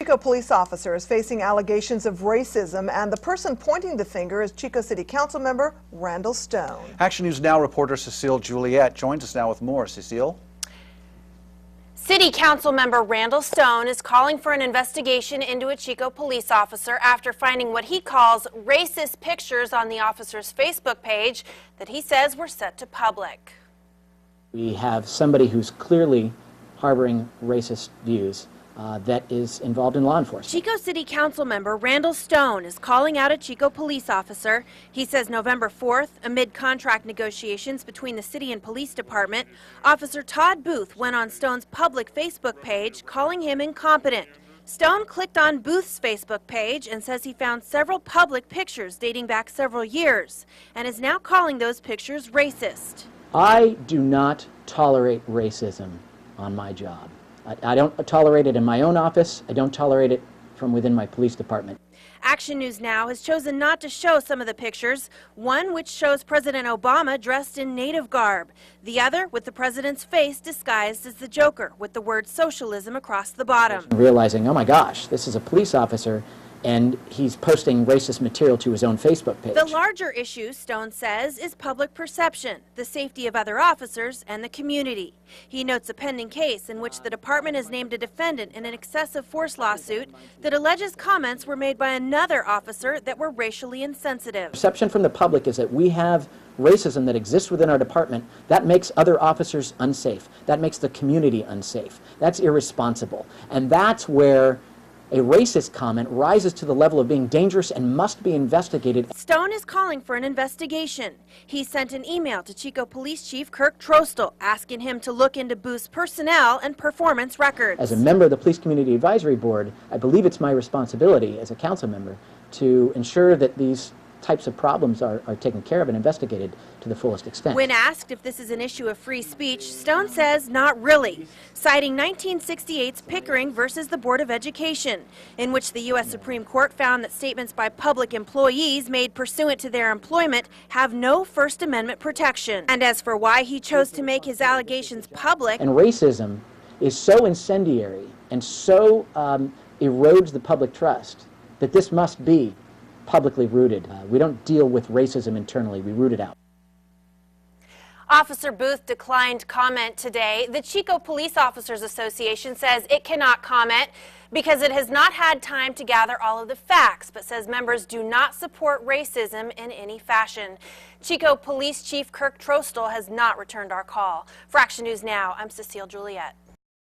Chico police officer is facing allegations of racism, and the person pointing the finger is Chico City Council member Randall Stone. Action News Now reporter Cecile Juliet joins us now with more. Cecile? City Council member Randall Stone is calling for an investigation into a Chico police officer after finding what he calls racist pictures on the officer's Facebook page that he says were sent to public. We have somebody who's clearly harboring racist views that is involved in law enforcement. Chico City Council member Randall Stone is calling out a Chico police officer. He says November 4th, amid contract negotiations between the city and police department, Officer Todd Booth went on Stone's public Facebook page calling him incompetent. Stone clicked on Booth's Facebook page and says he found several public pictures dating back several years and is now calling those pictures racist. I do not tolerate racism on my job. I don't tolerate it in my own office. I don't tolerate it from within my police department. Action News Now has chosen not to show some of the pictures, one which shows President Obama dressed in native garb, the other with the president's face disguised as the Joker with the word socialism across the bottom. Realizing, oh my gosh, this is a police officer and he's posting racist material to his own Facebook page. The larger issue, Stone says, is public perception, the safety of other officers, and the community. He notes a pending case in which the department has named a defendant in an excessive force lawsuit that alleges comments were made by another officer that were racially insensitive. Perception from the public is that we have racism that exists within our department. That makes other officers unsafe. That makes the community unsafe. That's irresponsible. And that's where a racist comment rises to the level of being dangerous and must be investigated. Stone is calling for an investigation. He sent an email to Chico Police Chief Kirk Trostel asking him to look into Booth's personnel and performance records. As a member of the Police Community Advisory Board, I believe it's my responsibility as a council member to ensure that these types of problems are taken care of and investigated to the fullest extent. When asked if this is an issue of free speech, Stone says not really, citing 1968's Pickering versus the Board of Education, in which the U.S. Supreme Court found that statements by public employees made pursuant to their employment have no First Amendment protection. And as for why he chose to make his allegations public, and racism is so incendiary and so erodes the public trust that this must be publicly rooted. We don't deal with racism internally, we root it out. Officer Booth declined comment today. The Chico Police Officers Association says it cannot comment because it has not had time to gather all of the facts, but says members do not support racism in any fashion. Chico Police Chief Kirk Trostel has not returned our call. For Action News Now, I'm Cecile Juliet.